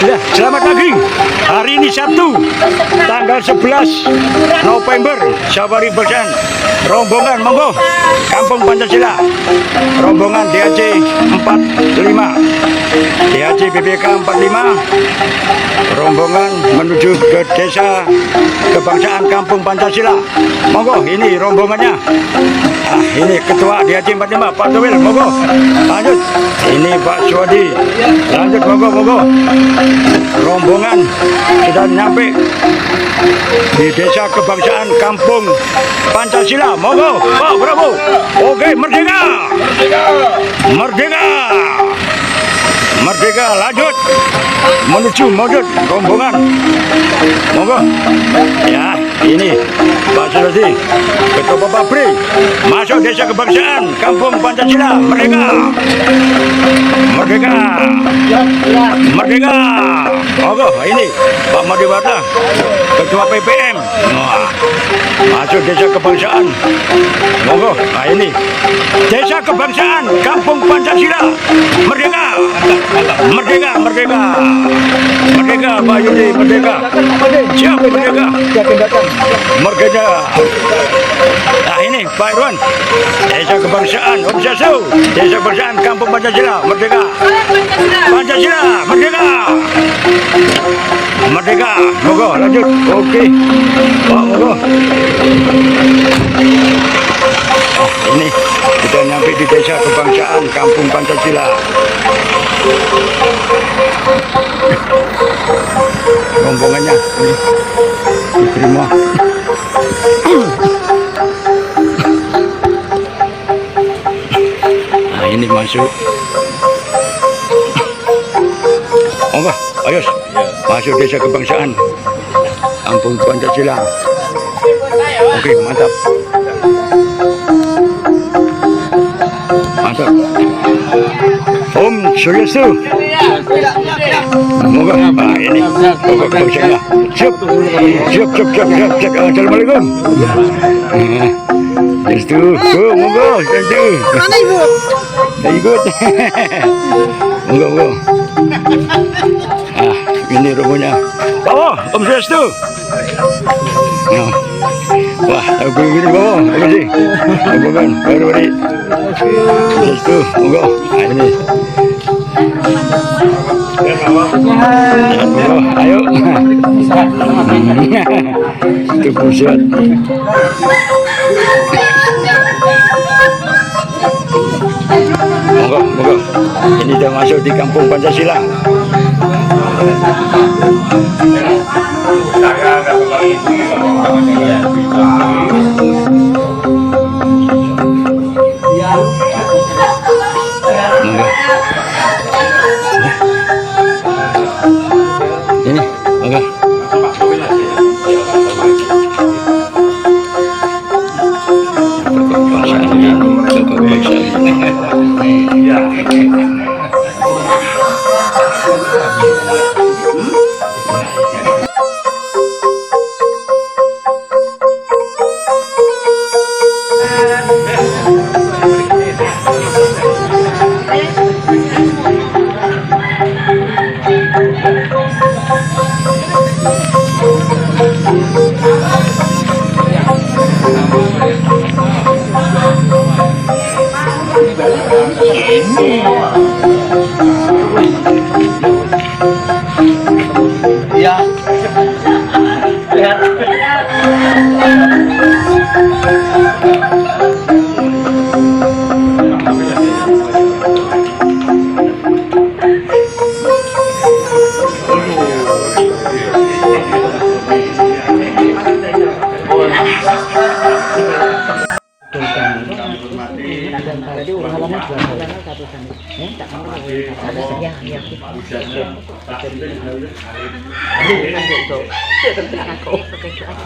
Ya, selamat pagi. Hari ini Sabtu, tanggal 11 November, Safari Bersan. Rombongan monggo, Kampung Pancasila. Rombongan DHC 45. DHC BPK 45. Rombongan menuju ke Desa Kebangsaan Kampung Pancasila. Monggo, ini rombongannya. Ini Ketua DHC 45, Pak Towil, monggo. Lanjut. Ini Pak Suwadi. Lanjut, monggo. Rombongan sudah nyampe di Desa Kebangsaan Kampung Pancasila. Monggo, Pak, bravo. Oke, merdeka. Merdeka, lanjut. Menuju rombongan. Monggo. Ya, ini Pak Suwadi, Ketua Babri, masuk Desa Kebangsaan Kampung Pancasila. Merdeka. Monggo, ini Pak Madiwata, Ketua PPM. Masuk Desa Kebangsaan. Monggo, ini Desa Kebangsaan Kampung Pancasila. Merdeka. Pak Yudi, merdeka. Siap, merdeka. Nah, ini Pak Irwan, Desa Kebangsaan Obsesio, Desa Kebangsaan Kampung Pancasila. Merdeka. Pancasila, merdeka. Monggo, lanjut. Oke, Pak, monggo. Ini kita nyampe di Desa Kebangsaan Kampung Pancasila. Rombongannya ini diterima. Nah, ini masuk. Monggo, ayo masuk Desa Kebangsaan Kampung Pancasila. Oke, mantap. Om Swastiastu. Moga ini pokok kebangsaan. Siap. Assalamualaikum. Itu, monggo, itu. Mana Ibu? Ikut. Monggo. Ini rumahnya. Bawa, Om Swastiastu. Wah, aku begini bawa, apa sih? Rombongan baru beri. Itu, monggo. Ini. Monggo, ayo. Itu pusat. Monggo. Ini sudah masuk di Kampung Pancasila. Ini, monggo.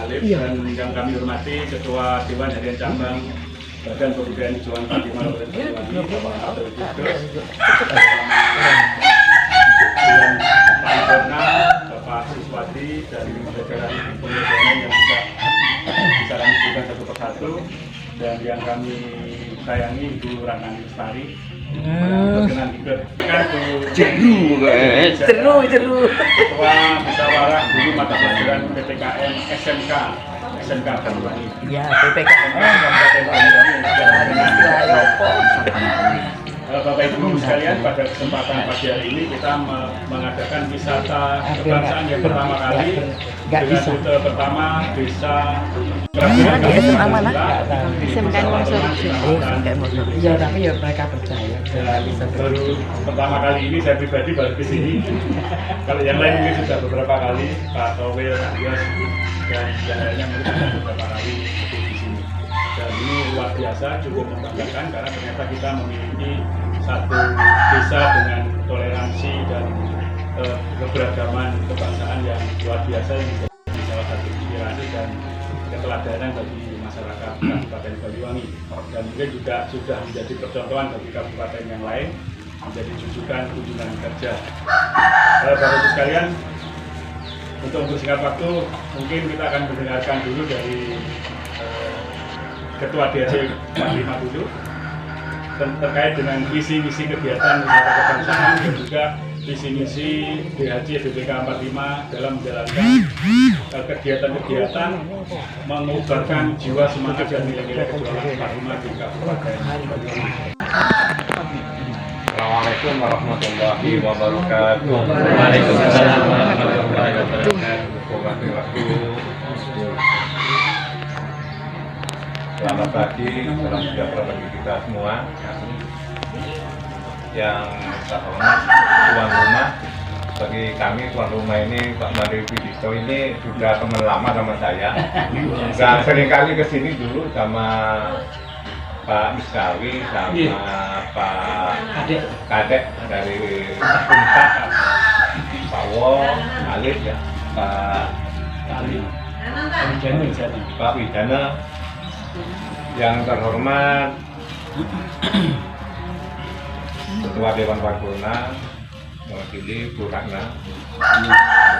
Dan yang kami hormati Ketua Dewan Harian Cabang Badan Pemberdayaan Jualan Fatimah Bapak Siswadi dan jajaran pemberdayaan yang juga bisa kami berikan satu persatu, dan yang kami sayangi Ibu Ranani Lestari berkenan ikut kan tuh Jeru. ketua musyawarah dulu mata pelajaran PPKN SMK Banyuwangi. Ya, PPKN. Bapak Ibu sekalian, pada kesempatan pagi hari ini kita mengadakan wisata kebangsaan yang pertama kali dengan rute pertama desa Mana di SMA mana? SMK Mosul. Iya, tapi ya mereka percaya. baru pertama kali ini saya pribadi baru ke sini. Kalau yang lain mungkin sudah beberapa kali, Pak Towel, Pak Yos, dan yang lainnya mungkin sudah beberapa kali di sini. Dan ini luar biasa, cukup membanggakan karena ternyata kita memiliki satu desa dengan toleransi dan keberagaman kebangsaan yang luar biasa yang menjadi salah satu inspirasi dan keteladanan bagi masyarakat Kabupaten Banyuwangi, dan mungkin juga sudah menjadi percontohan bagi kabupaten yang lain, menjadi rujukan kunjungan kerja. Bapak Ibu sekalian, untuk singkat waktu mungkin kita akan mendengarkan dulu dari Ketua DRC 45 dulu terkait dengan visi-misi kegiatan wisata kebangsaan dan juga visi-misi DHC BPK 45 dalam menjalankan kegiatan-kegiatan mengubarkan jiwa semangat dan nilai-nilai kejuangan 45 di Kabupaten Banyuwangi. Assalamualaikum warahmatullahi wabarakatuh. Waalaikumsalam warahmatullahi wabarakatuh. Selamat pagi, salam sejahtera bagi kita semua. Yang saya hormat tuan rumah, bagi kami tuan rumah ini Pak Mari Pidito ini sudah teman lama sama saya. Dan seringkali kesini dulu sama Pak Miskawi sama Pak Kadek dari Puncak, Pak Wo, Alif ya, Pak Widana, yang terhormat Ketua Dewan Paripurna mewakili Bu Ratna,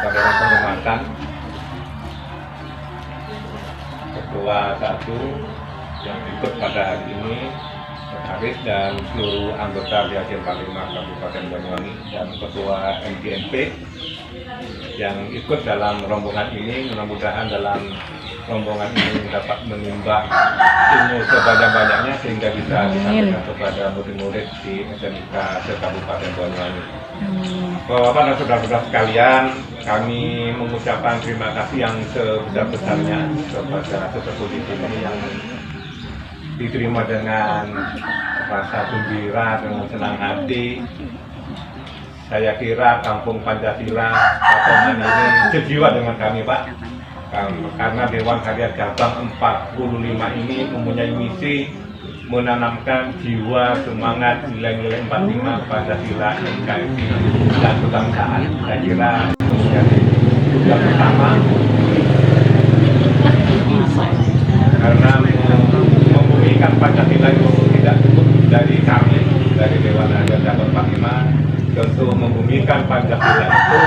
Ketua Dewan Penghormatan, Ketua 1 yang ikut pada hari ini, Haris dan seluruh anggota DHC 45 Kabupaten Banyuwangi dan Ketua MGMP yang ikut dalam rombongan ini. Mudah-mudahan dalam rombongan ini dapat menimba ilmu sebanyak-banyaknya sehingga bisa disampaikan kepada murid-murid di SMK Kabupaten Banyuwangi. Bapak dan saudara-saudara sekalian, kami mengucapkan terima kasih yang sebesar-besarnya kepada sesepuh di sini yang diterima dengan rasa gembira, dengan senang hati. Saya kira Kampung Pancasila Patongan ini sejiwa dengan kami, Pak. Karena Dewan Karya Cabang 45 ini mempunyai misi menanamkan jiwa, semangat, nilai-nilai 45 Pancasila, NKRI dan kebangsaan. Saya kira itu menjadi tugas pertama karena membumikan Pancasila itu tidak cukup dari kami, dari Dewan Karya Cabang 45. Tentu membumikan Pancasila itu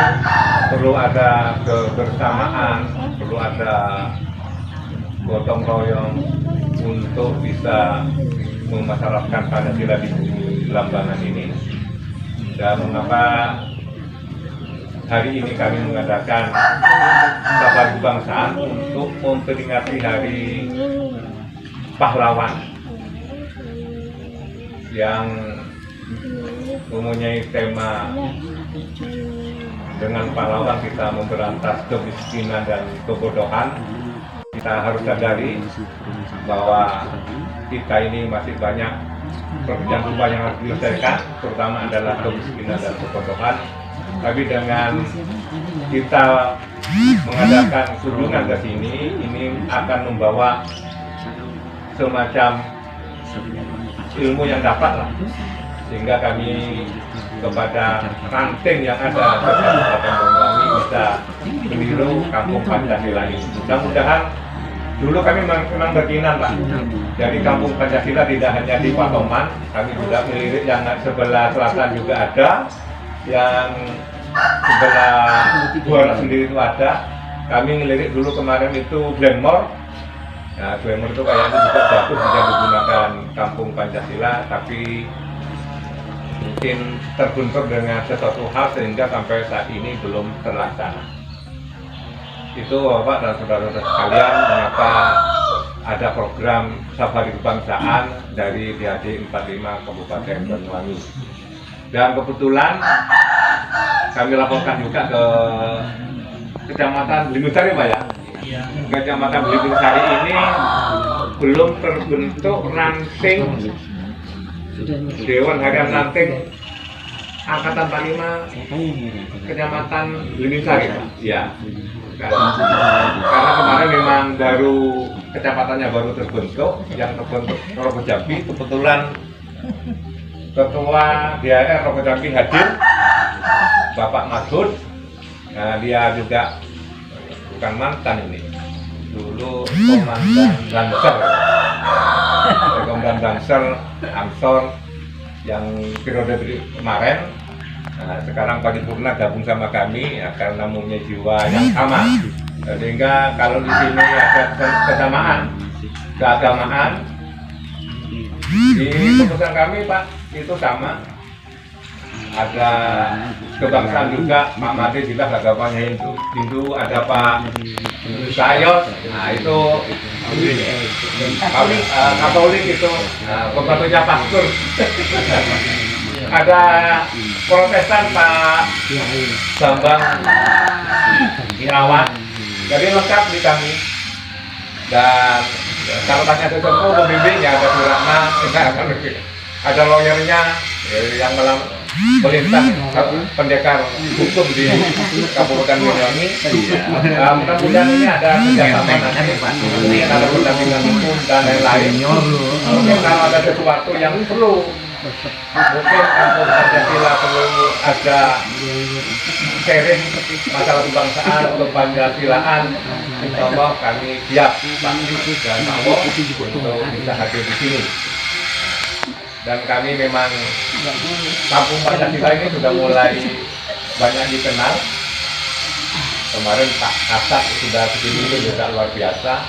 perlu ada kebersamaan, perlu ada gotong royong untuk bisa memasyarakat Pancasila di bumi Lambangan ini. Dan mengapa hari ini kami mengadakan safari kebangsaan untuk memperingati Hari Pahlawan yang mempunyai tema dengan pahlawan kita memberantas kemiskinan dan kebodohan. Kita harus sadari bahwa kita ini masih banyak pekerjaan rumah yang harus diselesaikan, terutama adalah kemiskinan dan kebodohan. Tapi dengan kita mengadakan kunjungan ke sini, ini akan membawa semacam ilmu yang dapat lah, sehingga kami kepada ranting yang ada di Kabupaten Banyuwangi bisa meniru Kampung Pancasila ini. Mudah-mudahan dulu kami memang berkinan, Pak. Jadi Kampung Pancasila tidak hanya di Patoman, kami juga melirik yang sebelah selatan juga ada, yang sebelah Buara sendiri itu ada. Kami ngelirik dulu kemarin itu Glenmore. Nah, Glenmore itu kayaknya juga bagus bisa digunakan Kampung Pancasila, tapi mungkin terbentur dengan sesuatu hal sehingga sampai saat ini belum terlaksana. Itu Bapak dan saudara-saudara sekalian, mengapa ada program safari kebangsaan dari DHD 45 Kabupaten Banyuwangi. Dan kebetulan kami laporkan juga ke Kecamatan Belimbing Pak ya. Kecamatan Belimbing ini belum terbentuk ranting Dewan Harian Ranting Angkatan 45 Kecamatan Belimbing Pak. Ya. Karena kemarin memang baru kecamatannya baru terbentuk, yang terbentuk Rogo Jambi. Kebetulan Ketua DHR Rogo Jambi hadir, Bapak Masud. Nah, dia juga bukan mantan ini, dulu komandan Banser, komandan Banser Ansor yang periode kemarin. Nah, sekarang paripurna gabung sama kami ya, karena mempunyai jiwa yang sama, sehingga kalau di sini ada kesamaan keagamaan di keputusan kami Pak itu sama, ada kebangsaan juga. Pak Made jelas agamanya Hindu, ada Pak Sayos, nah itu Katolik itu, pembantunya pastor. Ada Protestan Pak Bambang Irawan, jadi lengkap di kami. Dan kalau tanya sesuatu pembimbingnya ada Suratna, ada lawyernya yang melintas pendekar hukum di Kabupaten Banyuwangi. Mudah-mudahan ini ada kerjasama nanti, ada pendampingan hukum dan lain-lain. Mungkin kalau ada sesuatu yang perlu, mungkin kampung Pancasila perlu ada sharing masalah kebangsaan atau Pancasilaan, insya Allah kami siap Pak dan Pak Wo untuk bisa hadir di sini. Dan kami memang kampung Pancasila ini sudah mulai banyak dikenal. Kemarin Pak Kasat sudah kesini itu juga luar biasa.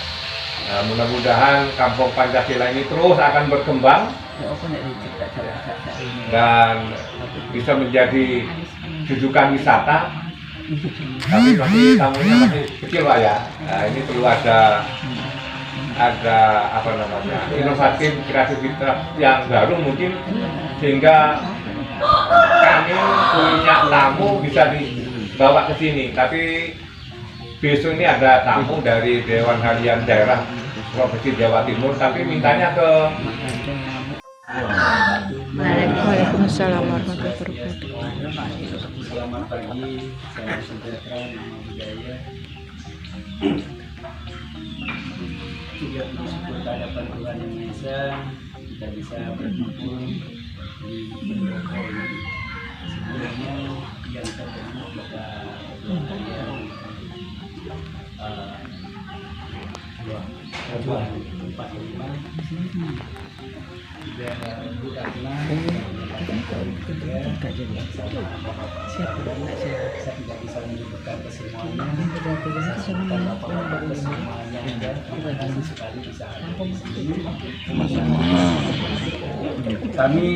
Nah, mudah-mudahan kampung Pancasila ini terus akan berkembang dan bisa menjadi rujukan wisata. Tapi masih tamunya masih kecil Pak ya. Nah, ini perlu ada apa namanya, inovatif, kreativitas yang baru mungkin, sehingga kami punya tamu bisa dibawa ke sini. Tapi besok ini ada tamu dari Dewan Harian Daerah Provinsi Jawa Timur, tapi mintanya ke Waalaikumsalam warahmatullahi wabarakatuh. Selamat pagi, salam sejahtera, nama budaya. Juga bersyukur kehadapan Tuhan Yang Maha Esa, kita bisa berkumpul di beberapa ini. Sebelumnya yang terbentuk Bapak Dua 45 juga Bu Ratna, saya tidak bisa menyebutkan kesemuanya. Bapak-bapak kesemuanya dan terima kasih sekali bisa hadir di sini. Kami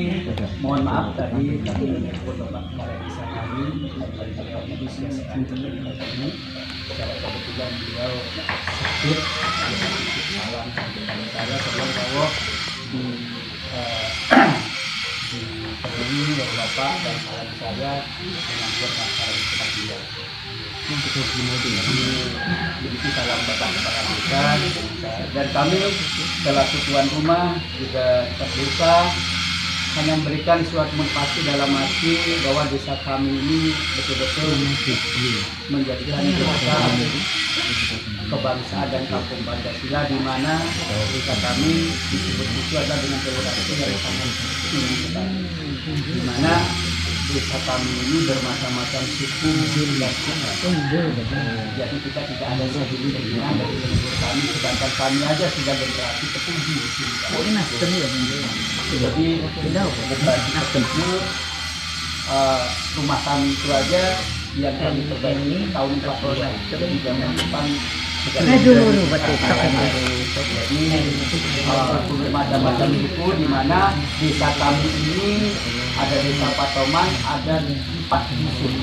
mohon maaf tadi kami menyebut Bapak kemarin bisa kami dari Bapak Manusia ini. Secara kebetulan beliau sakit, salam sampaikan saya sebelum bahwa dipenuhi oleh Bapak dan salam saya dengan bermasalah kepada beliau. Begitu salam Bapak kepada desa dan kami selaku tuan rumah juga desa hanya memberikan suatu motivasi dalam arti bahwa desa kami ini betul-betul menjadikan desa kebangsaan dan kampung Pancasila, di mana desa kami disebut itu adalah dengan toleransi yang sangat tinggi sekali, di mana desa kami ini bermacam-macam suku dan jadi kita tidak ada satu keinginan dari leluhur kami, sedangkan kami aja sudah generasi ke-7 di sini. Jadi generasi ke-7 rumah kami itu aja yang kami perbaiki tahun 42. Jadi zaman depan bermacam-macam suku di mana desa kami ini ada desa Patoman, ada 4 dusun.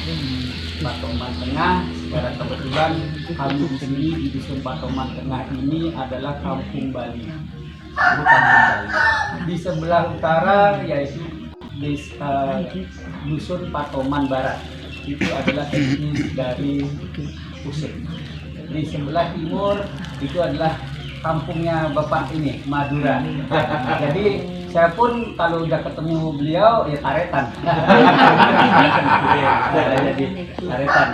Patoman Tengah, secara kebetulan kami di sini di dusun Patoman Tengah ini adalah Kampung Bali. Itu Kampung Bali. Di sebelah utara yaitu desa dusun Patoman Barat. Itu adalah etnis dari Usik. Di sebelah timur itu adalah kampungnya Bapak ini, Madura. Jadi saya pun kalau udah ketemu beliau ya karetan. Jadi karetan.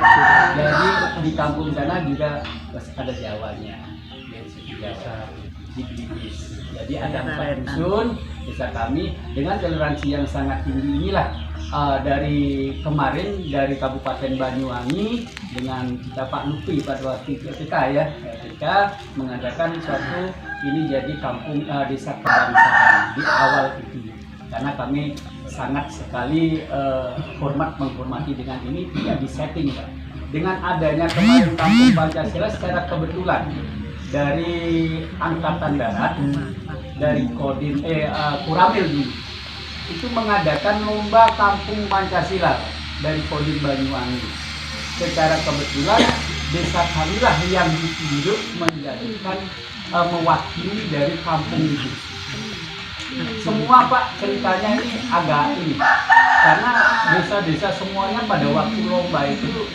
Jadi di kampung sana juga ada Jawanya, dari suku Jawa, di Bugis. Jadi ada 4 dusun desa kami dengan toleransi yang sangat tinggi inilah. Dari kemarin dari Kabupaten Banyuwangi dengan kita Pak Lupi pada waktu itu ketika mengadakan suatu ini jadi kampung desa kebangsaan di awal itu, karena kami sangat sekali menghormati dengan ini tidak disetting Pak. Dengan adanya kemarin kampung Pancasila secara kebetulan dari Angkatan Darat dari Kodim Kuramil dulu itu mengadakan lomba kampung Pancasila dari Kodim Banyuwangi. Secara kebetulan desa kamilah yang ditunjuk menjadikan mewakili dari kampung itu. Semua Pak ceritanya ini agak ini karena desa-desa semuanya pada waktu lomba itu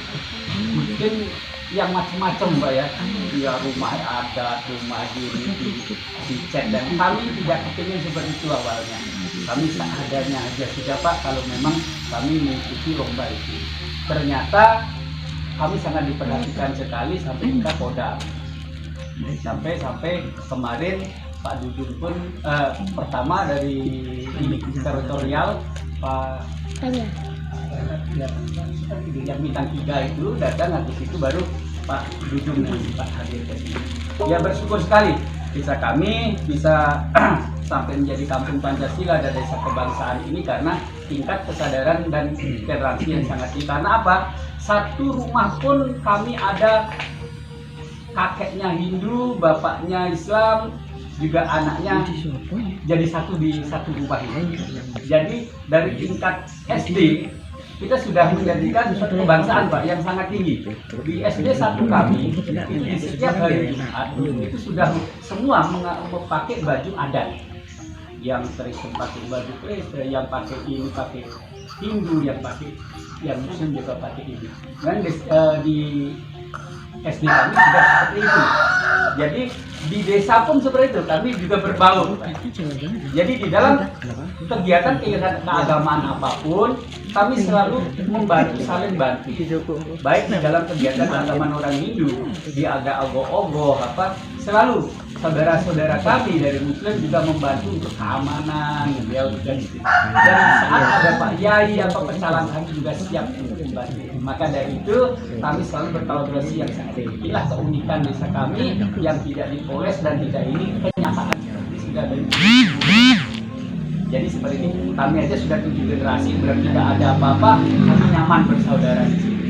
mungkin yang macam-macam Pak ya. Ya rumah adat, rumah dicek, dan kami tidak kepingin seperti itu awalnya. Kami seadanya aja sudah Pak kalau memang kami mengikuti lomba itu. Ternyata kami sangat diperhatikan sekali sampai kita Kodam. Sampai kemarin Pak Dudung pun pertama dari teritorial Pak yang bintang 3 itu datang, habis itu baru Pak Dudung dan Pak hadir ke sini. Ya bersyukur sekali desa kami bisa sampai menjadi kampung Pancasila dan desa kebangsaan ini karena tingkat kesadaran dan toleransi yang sangat tinggi. Karena apa? Satu rumah pun kami ada kakeknya Hindu, bapaknya Islam, juga anaknya jadi satu di satu rumah ini. Jadi dari tingkat SD kita sudah menjadikan suatu kebangsaan Pak yang sangat tinggi. Di SD 1 kami di setiap hari Jumat itu sudah semua memakai baju adat. Yang Kristen pakai baju Kristen, yang pakai ini pakai Hindu, yang Muslim juga pakai ini. Dan di SD kami juga seperti itu. Jadi di desa pun seperti itu, kami juga berbaur. Jadi di dalam kegiatan keagamaan apapun, kami selalu membantu, saling bantu. Baik di dalam kegiatan keagamaan orang Hindu, di agak ogoh-ogoh selalu saudara-saudara kami dari Muslim juga membantu untuk keamanan, ya dan saat ada Pak Yai atau pecalang kami juga siap untuk membantu. Maka dari itu kami selalu berkolaborasi yang sangat tinggi. Inilah keunikan desa kami yang tidak dipoles dan tidak ini kenyataan sudah dari. Jadi seperti ini, kami aja sudah 7 generasi, berarti tidak ada apa-apa, kami nyaman bersaudara di sini.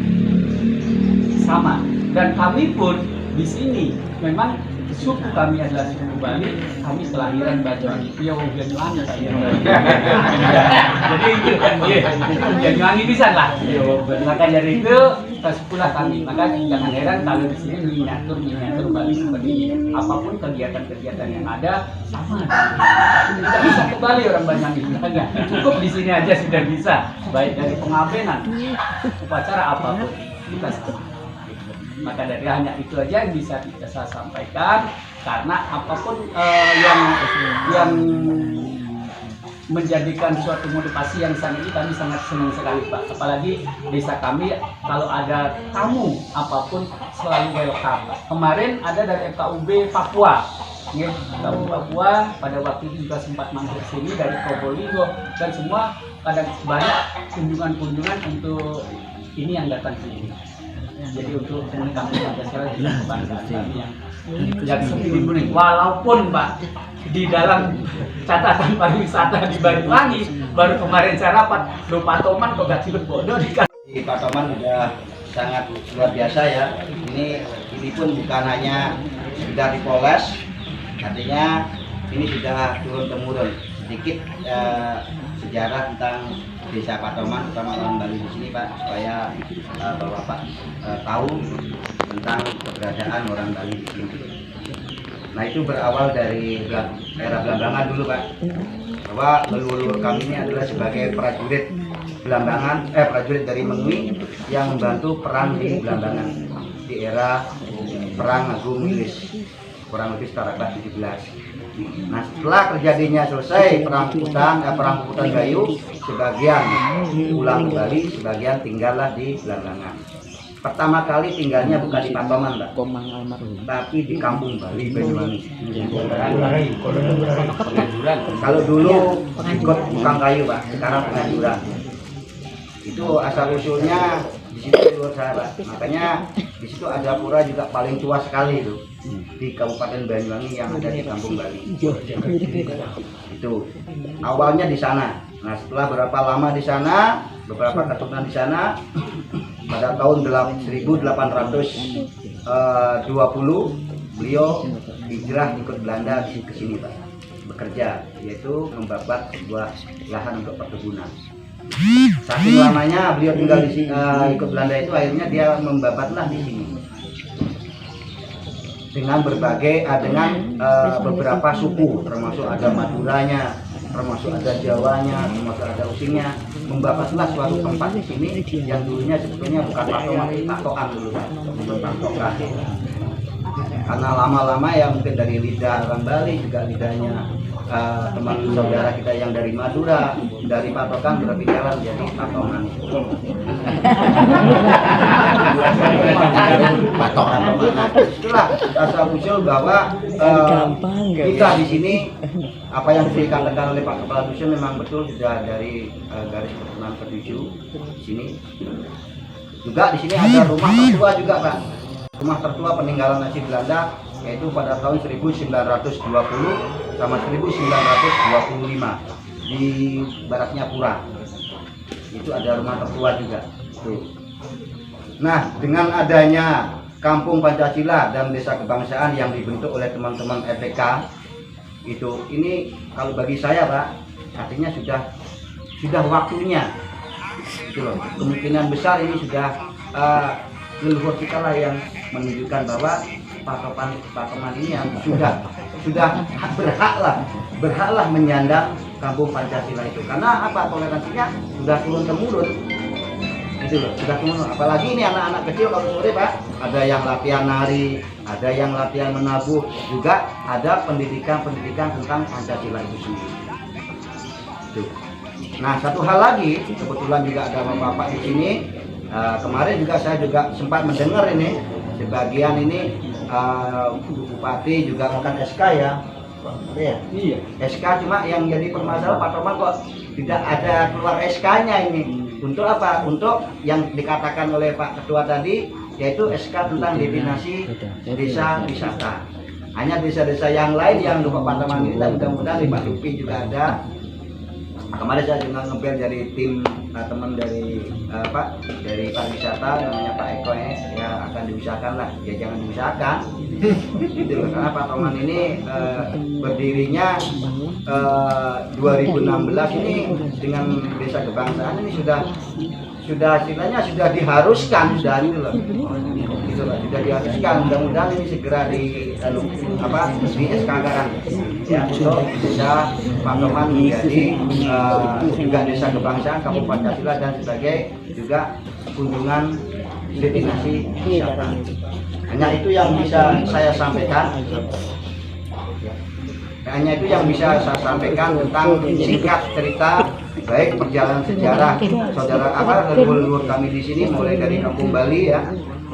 Sama, dan kami pun di sini memang suku kami adalah suku Bali, kami kelahiran Banyuwangi. Ya, Banyuwangi saya. Jadi itu kan Banyuwangi bisa lah. Maka dari itu sepulah kami. Maka jangan heran kalau di sini miniatur Bali seperti ini. Apapun kegiatan-kegiatan yang ada sama. Tidak bisa kembali orang Banyuwangi. Cukup di sini aja sudah bisa. Baik dari pengabenan, upacara apapun kita sama. Maka dari hanya itu aja yang bisa saya sampaikan, karena apapun yang menjadikan suatu motivasi yang sangat ini kami sangat senang sekali Pak. Apalagi desa kami kalau ada tamu apapun selalu welcome Pak. Kemarin ada dari FKUB Papua, FKUB Papua pada waktu itu juga sempat mampir sini dari Probolinggo, dan semua ada banyak kunjungan-kunjungan untuk ini yang datang ke sini. Jadi untuk kampung Pancasila di kebangsaan kami yang seperti ini, walaupun Pak di dalam catatan pariwisata di Banyuwangi baru kemarin saya rapat do Patoman kok gak ciluk bodoh di Patoman sudah sangat luar biasa ya. Ini ini pun bukan hanya sudah dipoles, artinya ini sudah turun temurun. Sedikit sejarah tentang Desa Patoman, terutama orang Bali di sini Pak, supaya Bapak tahu tentang keberadaan orang Bali di sini. Nah itu berawal dari era Belambangan dulu Pak, bahwa leluhur kami ini adalah sebagai prajurit Belambangan, prajurit dari Mengwi yang membantu perang di Belambangan di era Perang Agung Wilis, kurang lebih setara abad 17. Nah setelah terjadinya selesai perang Putan Gayo, sebagian pulang ke Bali, sebagian tinggallah di Belambangan. Pertama kali tinggalnya bukan di Patoman, Mbak, tapi di Kampung Bali, Banyuwangi. Kalau dulu ikut tukang kayu, Pak, sekarang pengajuran. Itu asal usulnya di situ luar saya, Pak. Makanya di situ ada pura juga paling tua sekali itu di Kabupaten Banyuwangi yang ada di Kampung Bali. Itu awalnya di sana. Nah setelah berapa lama di sana, beberapa keturunan di sana, pada tahun 1820 beliau hijrah ikut Belanda ke sini Pak, bekerja, yaitu membabat sebuah lahan untuk perkebunan. Saking lamanya beliau tinggal di sini, ikut Belanda itu, akhirnya dia membabatlah di sini dengan berbagai beberapa suku, termasuk ada Maduranya, termasuk ada Jawanya, termasuk ada Usingnya. Membabatlah suatu tempat di sini yang dulunya sebetulnya bukan Patoman, tapi Patokan dulu Pak, bukan Patokan. Karena lama-lama ya mungkin dari lidah orang Bali, juga lidahnya teman saudara kita yang dari Madura, dari Patokan berpikiran jadi Patoman. Patokan. Itulah asal usul bahwa kita di sini apa yang dikatakan oleh Pak Kepala Dusun memang betul, sudah dari garis keturunan ke-7 di sini. Juga di sini ada rumah tertua juga Pak. Rumah tertua peninggalan Nazi Belanda, yaitu pada tahun 1920 sama 1925 di baratnya Pura. Itu ada rumah tertua juga. Tuh. Nah, dengan adanya Kampung Pancasila dan Desa Kebangsaan yang dibentuk oleh teman-teman EPK itu, ini kalau bagi saya Pak, artinya sudah waktunya. Gitu loh. Kemungkinan besar ini sudah leluhur kita lah yang menunjukkan bahwa Patoman ini yang sudah berhaklah menyandang Kampung Pancasila itu. Karena apa? Toleransinya sudah turun temurun. Itu loh, sudah turun. Apalagi ini anak-anak kecil kalau sore Pak, ada yang latihan nari, ada yang latihan menabuh, juga ada pendidikan tentang Pancasila itu sendiri. Tuh. Nah, satu hal lagi, kebetulan juga ada bapak-bapak di sini. Kemarin juga saya juga sempat mendengar ini, sebagian ini Bupati juga akan SK ya. Iya. SK, cuma yang jadi permasalahan Pak Toman kok tidak ada keluar SK-nya ini. Untuk apa? Untuk yang dikatakan oleh Pak Ketua tadi, yaitu SK tentang destinasi desa wisata. Hanya desa-desa yang lain yang lupa Pak Toman ini, mudah-mudahan di Pak Lupi juga ada. Kemarin saya juga ngebel dari tim teman dari dari pariwisata, namanya Pak Eko ya akan diusahakan lah, ya jangan diusahakan gitu loh, karena Pak Toman ini berdirinya 2016 ini dengan Desa Kebangsaan ini sudah istilahnya sudah diharuskan, sudah gitu loh, sudah diharuskan. Mudah-mudahan ini segera di SK kan ya, untuk bisa Pak Toman menjadi juga Desa Kebangsaan Kampung Pancasila dan sebagai juga kunjungan destinasi wisata. Hanya itu yang bisa saya sampaikan. Hanya itu yang bisa saya sampaikan tentang singkat cerita baik perjalanan sejarah saudara leluhur kami di sini, mulai dari Kampung Bali ya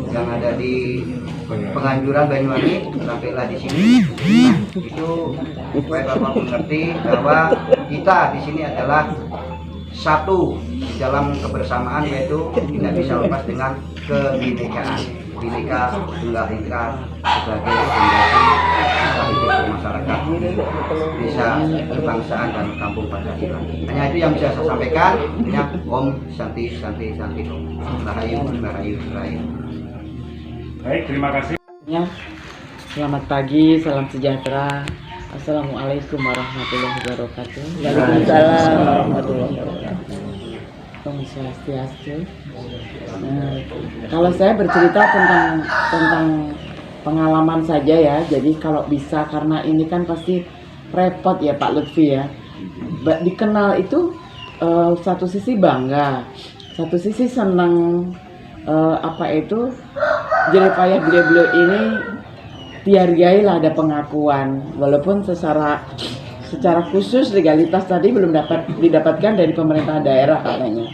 yang ada di Penganjuran Banyuwangi sampailah di sini. Nah, itu supaya Bapak mengerti bahwa kita di sini adalah satu di dalam kebersamaan, yaitu tidak bisa lepas dengan kebinekaan. Bineka Tunggal Ika sebagai fondasi hidup masyarakat Desa Kebangsaan dan Kampung Pancasila. Hanya itu yang bisa saya sampaikan. Om Santi Santi Santi Om. Rahayu Rahayu Rahayu. Baik, terima kasih. Ya, selamat pagi, salam sejahtera. Assalamualaikum warahmatullahi wabarakatuh. Waalaikumsalam warahmatullahi wabarakatuh. Om Swastiastu. Kalau saya bercerita tentang pengalaman saja ya. Jadi kalau bisa, karena ini kan pasti repot ya Pak Lutfi ya. Dikenal itu satu sisi bangga, satu sisi senang. Jerih payah beliau-beliau ini dihargai lah, ada pengakuan, walaupun secara khusus legalitas tadi belum didapatkan dari pemerintah daerah katanya.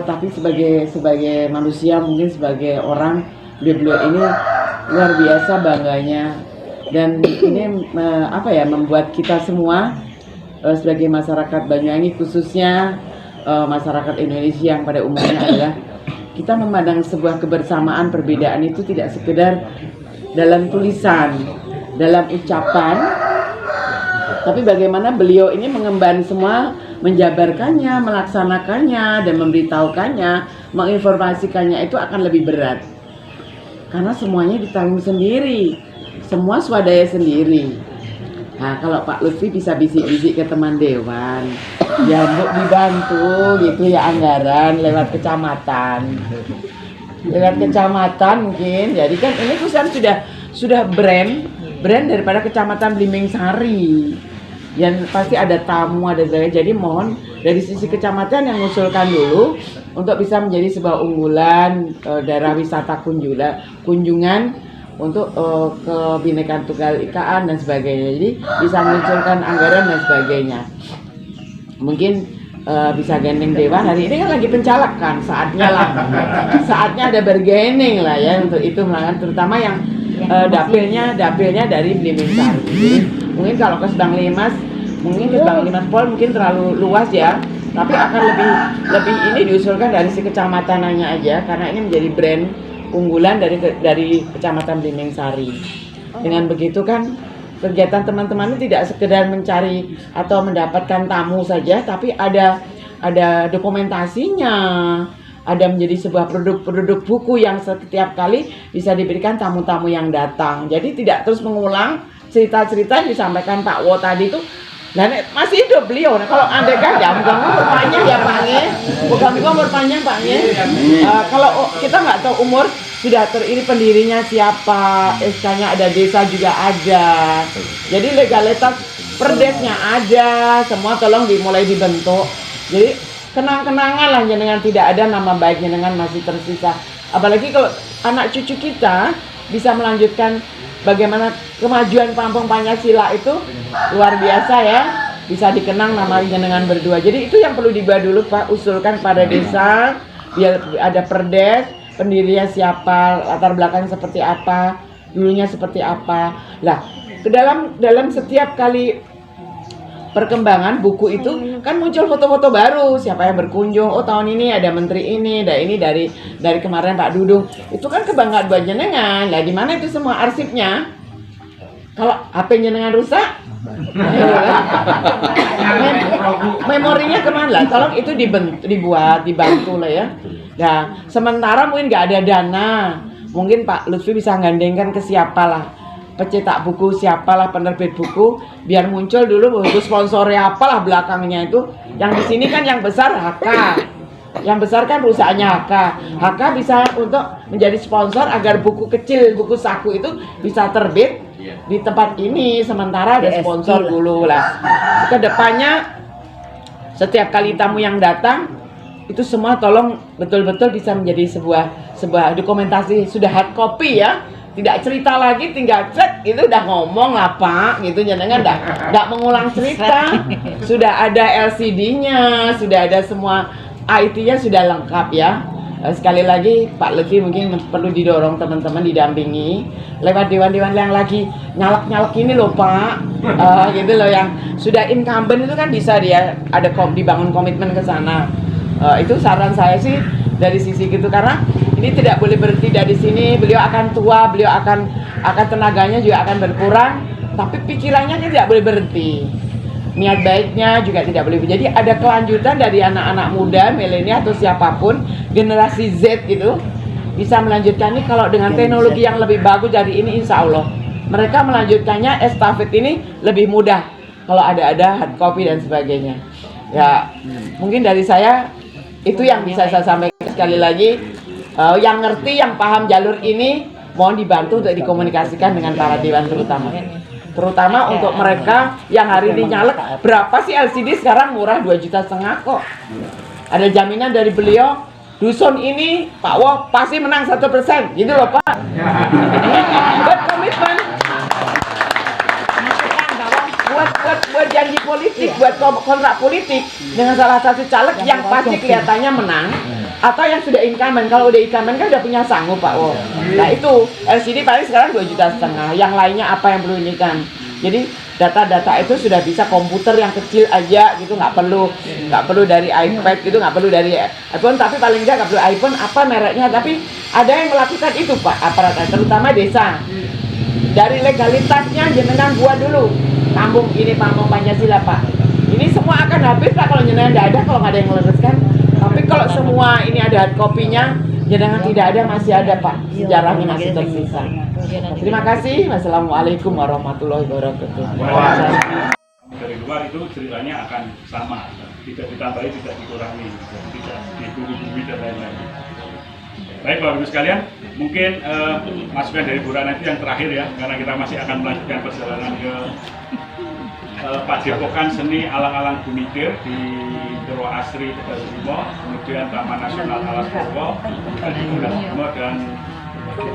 Tapi sebagai manusia, mungkin sebagai orang, beliau-beliau ini luar biasa bangganya, dan ini membuat kita semua sebagai masyarakat Banyuwangi, khususnya masyarakat Indonesia yang pada umumnya adalah kita memandang sebuah kebersamaan, perbedaan itu tidak sekedar dalam tulisan, dalam ucapan, tapi bagaimana beliau ini mengemban semua, menjabarkannya, melaksanakannya, dan memberitahukannya, menginformasikannya itu akan lebih berat. Karena semuanya ditanggung sendiri, semua swadaya sendiri. Nah, kalau Pak Lutfi bisa bisik-bisik ke teman dewan, ya Bu dibantu gitu ya anggaran lewat kecamatan. Lewat kecamatan mungkin. Jadi kan ini perusahaan sudah brand daripada Kecamatan Blimbing Sari. Yang pasti ada tamu, ada saya. Jadi mohon dari sisi kecamatan yang mengusulkan dulu untuk bisa menjadi sebuah unggulan daerah wisata kunjungan untuk kebinekaan tunggal ikaan dan sebagainya. Jadi bisa munculkan anggaran dan sebagainya. Mungkin bisa gandeng dewan. Hari ini kan lagi pencalak kan, saatnya ada bergening lah ya untuk itu, terutama yang dapilnya dari Blimbing Sari. Jadi mungkin kalau ke Sedang Limas, Pol mungkin terlalu luas ya, tapi akan lebih ini diusulkan dari si kecamatanannya aja, karena ini menjadi brand unggulan dari Kecamatan Blimbing Sari. Dengan begitu kan kegiatan teman-teman ini tidak sekedar mencari atau mendapatkan tamu saja, tapi ada dokumentasinya, ada menjadi sebuah produk buku yang setiap kali bisa diberikan tamu-tamu yang datang. Jadi tidak terus mengulang cerita-cerita yang disampaikan Pak Wo tadi itu. Nah, masih hidup beliau. Nah, kalau Anda kan ya, moga-moga berpanjang ya Pak Nge. Moga-moga berpanjang Pak Nge. Kalau kita nggak tahu umur, sudah ini pendirinya siapa, SK-nya ada, desa juga ada. Jadi legalitas perdesnya ada, semua tolong dimulai dibentuk. Jadi kenang-kenangan lah jenengan, tidak ada nama baik jenengan masih tersisa. Apalagi kalau anak cucu kita bisa melanjutkan bagaimana kemajuan Kampung Pancasila itu luar biasa ya, bisa dikenang nama jenengan berdua. Jadi itu yang perlu dibuat dulu Pak, usulkan pada desa, biar ada perdes, pendirinya siapa, latar belakang seperti apa, dulunya seperti apa. Lah, ke dalam setiap kali perkembangan buku itu kan muncul foto-foto baru, siapa yang berkunjung, oh tahun ini ada menteri ini, ada ini dari kemarin Pak Dudung. Itu kan kebanggaan buat jenengan. Lah di mana itu semua arsipnya? Kalau HP jenengan rusak, memorinya kemana lah? Tolong itu dibantu lah ya. Nah, sementara mungkin nggak ada dana, mungkin Pak Lutfi bisa gandengkan ke siapalah, pencetak buku siapalah, penerbit buku, biar muncul dulu buku sponsornya apalah belakangnya itu. Yang di sini kan yang besar HK, yang besar kan perusahaannya HK bisa untuk menjadi sponsor agar buku kecil, buku saku itu bisa terbit di tempat ini, sementara ada sponsor dulu lah. Kedepannya setiap kali tamu yang datang itu semua tolong betul-betul bisa menjadi sebuah dokumentasi, sudah hard copy ya, tidak cerita lagi, tinggal cek itu udah ngomong lah Pak gitu, jangan enggak mengulang cerita, sudah ada LCD-nya, sudah ada semua IT-nya sudah lengkap ya. Sekali lagi Pak Lutfi mungkin perlu didorong teman-teman, didampingi lewat dewan-dewan yang lagi nyalak-nyalak ini loh Pak, gitu loh, yang sudah incumbent itu kan bisa dia ada dibangun komitmen ke sana. Itu saran saya sih dari sisi gitu, karena ini tidak boleh berhenti dari sini. Beliau akan tua, beliau akan tenaganya juga akan berkurang, tapi pikirannya tidak boleh berhenti. Niat baiknya juga tidak boleh. Jadi ada kelanjutan dari anak-anak muda, milenial atau siapapun, generasi Z gitu, bisa melanjutkan ini kalau dengan teknologi yang lebih bagus dari ini, insya Allah mereka melanjutkannya estafet ini lebih mudah kalau ada hard copy dan sebagainya. Ya mungkin dari saya itu yang bisa saya sampaikan. Sekali lagi yang ngerti, yang paham jalur ini mohon dibantu untuk dikomunikasikan dengan para dewan terutama untuk mereka yang hari ini nyalek. Berapa sih LCD sekarang? Murah, 2,5 juta kok. Ada jaminan dari beliau, dusun ini Pak Wo pasti menang 100%, gitu loh Pak. Buat komitmen, buat janji politik, buat kontrak politik dengan salah satu caleg yang pasti kelihatannya menang atau yang sudah incumbent. Kalau udah incumbent kan udah punya sanggup Pak Wo. Nah itu LCD paling sekarang 2,5 juta. Yang lainnya apa yang perlu ini kan? Jadi data-data itu sudah bisa komputer yang kecil aja gitu, nggak perlu dari iPad gitu, nggak perlu dari iPhone, tapi paling nggak perlu iPhone apa mereknya, tapi ada yang melakukan itu Pak aparat, terutama desa. Dari legalitasnya jenengan buat dulu kampung ini Kampung Pancasila Pak. Ini semua akan habis Pak kalau jenengan nggak ada, kalau nggak ada yang meluruskan. Tapi kalau semua ini ada hard copy-nya, jenengan tidak ada, masih ada Pak, sejarahnya masih tersisa. Terima kasih. Wassalamualaikum warahmatullahi wabarakatuh. Dari luar itu ceritanya akan sama, tidak ditambahi, tidak dikurangi, tidak dibumi dan lain-lain. Baik Bapak Ibu sekalian, mungkin masukan dari Bu Rana itu yang terakhir ya, karena kita masih akan melanjutkan perjalanan ke Padepokan Seni Alang-Alang Bumitir di Purwo Asri Tegalsimo, kemudian Taman Nasional Alas Purwo di Tegalsimo, dan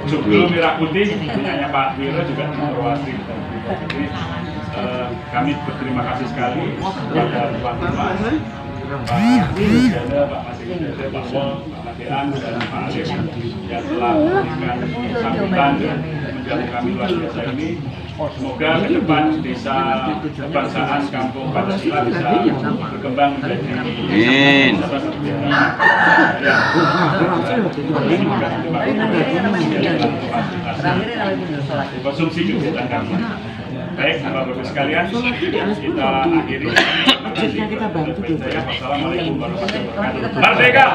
Joglo Merah Putih punyanya Pak Wiro juga di Purwo Asri Tegalsimo. Jadi kami berterima kasih sekali kepada Tuan Rumah, Pak Wijana, Pak Masih Wijana, Pak Wol, Pak Matean, dan Pak Alif yang telah memberikan sambutan dan menjamu kami luar biasa ini. Semoga ke depan desa kebangsaan Kampung Pancasila bisa berkembang menjadi konsumsi kegiatan kami. Baik, Bapak-Ibu sekalian, kita akhiri. Wassalamualaikum warahmatullahi wabarakatuh. Merdeka!